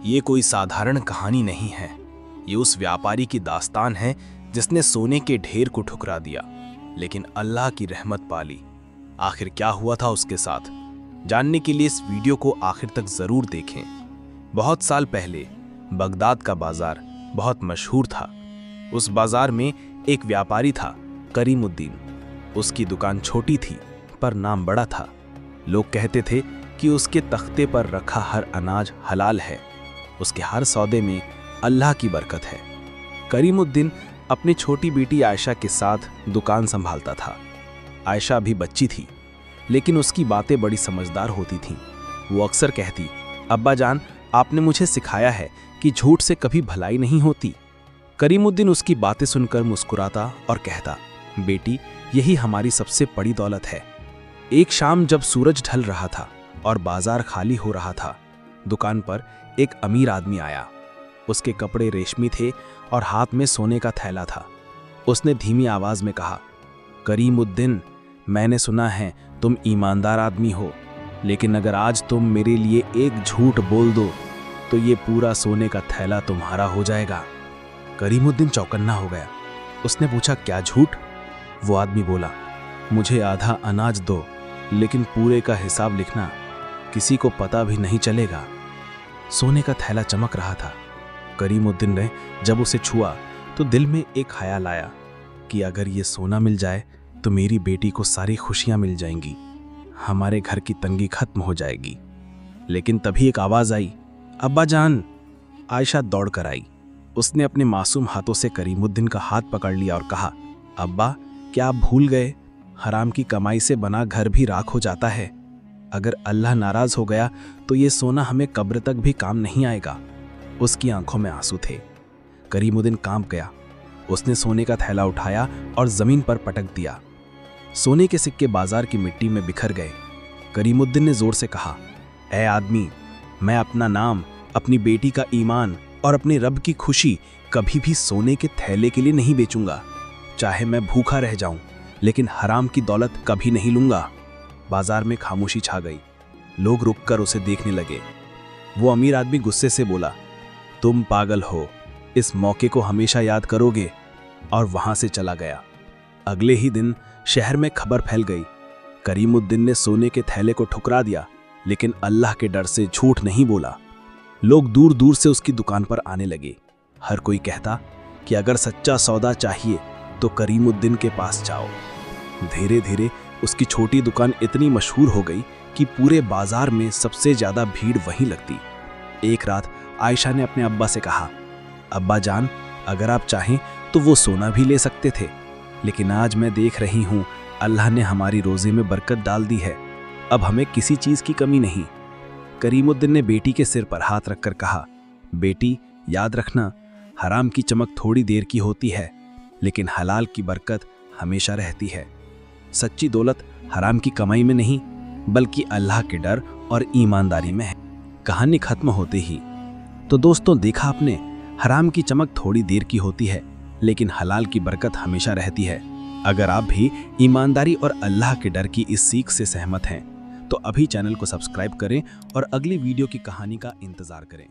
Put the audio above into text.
ये कोई साधारण कहानी नहीं है। ये उस व्यापारी की दास्तान है जिसने सोने के ढेर को ठुकरा दिया, लेकिन अल्लाह की रहमत पाली। आखिर क्या हुआ था उसके साथ, जानने के लिए इस वीडियो को आखिर तक जरूर देखें। बहुत साल पहले बगदाद का बाजार बहुत मशहूर था। उस बाजार में एक व्यापारी था, करीमुद्दीन। उसकी दुकान छोटी थी पर नाम बड़ा था। लोग कहते थे कि उसके तख्ते पर रखा हर अनाज हलाल है, उसके हर सौदे में अल्लाह की बरकत है। करीमुद्दीन अपनी छोटी बेटी आयशा के साथ दुकान संभालता था। आयशा अभी बच्ची थी, लेकिन उसकी बातें बड़ी समझदार होती थीं। वो अक्सर कहती, अब्बा जान, आपने मुझे सिखाया है कि झूठ से कभी भलाई नहीं होती। करीमुद्दीन उसकी बातें सुनकर मुस्कुराता और कहता, बेटी, यही हमारी सबसे बड़ी दौलत है। एक शाम जब सूरज ढल रहा था और बाजार खाली हो रहा था, दुकान पर एक अमीर आदमी आया। उसके कपड़े रेशमी थे और हाथ में सोने का थैला था। उसने धीमी आवाज में कहा, करीमुद्दीन, मैंने सुना है तुम ईमानदार आदमी हो, लेकिन अगर आज तुम मेरे लिए एक झूठ बोल दो तो ये पूरा सोने का थैला तुम्हारा हो जाएगा। करीमुद्दीन चौकन्ना हो गया। उसने पूछा, क्या झूठ? वो आदमी बोला, मुझे आधा अनाज दो, लेकिन पूरे का हिसाब लिखना, किसी को पता भी नहीं चलेगा। सोने का थैला चमक रहा था। करीमुद्दीन ने जब उसे छुआ तो दिल में एक ख्याल आया कि अगर ये सोना मिल जाए तो मेरी बेटी को सारी खुशियां मिल जाएंगी, हमारे घर की तंगी खत्म हो जाएगी। लेकिन तभी एक आवाज आई, अब्बा जान। आयशा दौड़ कर आई। उसने अपने मासूम हाथों से करीमुद्दीन का हाथ पकड़ लिया और कहा, अब्बा, क्या आप भूल गए, हराम की कमाई से बना घर भी राख हो जाता है। अगर अल्लाह नाराज हो गया तो ये सोना हमें कब्र तक भी काम नहीं आएगा। उसकी आंखों में आंसू थे। करीमुद्दीन कांप गया। उसने सोने का थैला उठाया और जमीन पर पटक दिया। सोने के सिक्के बाजार की मिट्टी में बिखर गए। करीमुद्दीन ने जोर से कहा, ऐ आदमी, मैं अपना नाम, अपनी बेटी का ईमान और अपने रब की खुशी कभी भी सोने के थैले के लिए नहीं बेचूंगा। चाहे मैं भूखा रह जाऊं, लेकिन हराम की दौलत कभी नहीं लूंगा। बाजार में खामोशी छा गई। लोग रुककर उसे देखने लगे। वो अमीर आदमी गुस्से से बोला, तुम पागल हो, इस मौके को हमेशा याद करोगे, और वहां से चला गया। अगले ही दिन शहर में खबर फैल गई, करीमुद्दीन ने सोने के थैले को ठुकरा दिया, लेकिन अल्लाह के डर से झूठ नहीं बोला। लोग दूर दूर से उसकी दुकान पर आने लगे। हर कोई कहता कि अगर सच्चा सौदा चाहिए तो करीमुद्दीन के पास जाओ। धीरे धीरे उसकी छोटी दुकान इतनी मशहूर हो गई कि पूरे बाजार में सबसे ज्यादा भीड़ वहीं लगती। एक रात आयशा ने अपने अब्बा से कहा, अब्बा जान, अगर आप चाहें तो वो सोना भी ले सकते थे, लेकिन आज मैं देख रही हूं अल्लाह ने हमारी रोजी में बरकत डाल दी है। अब हमें किसी चीज की कमी नहीं। करीमुद्दीन ने बेटी के सिर पर हाथ रखकर कहा, बेटी, याद रखना, हराम की चमक थोड़ी देर की होती है, लेकिन हलाल की बरकत हमेशा रहती है। सच्ची दौलत हराम की कमाई में नहीं, बल्कि अल्लाह के डर और ईमानदारी में है। कहानी खत्म होते ही तो दोस्तों देखा आपने, हराम की चमक थोड़ी देर की होती है, लेकिन हलाल की बरकत हमेशा रहती है। अगर आप भी ईमानदारी और अल्लाह के डर की इस सीख से सहमत हैं तो अभी चैनल को सब्सक्राइब करें और अगली वीडियो की कहानी का इंतजार करें।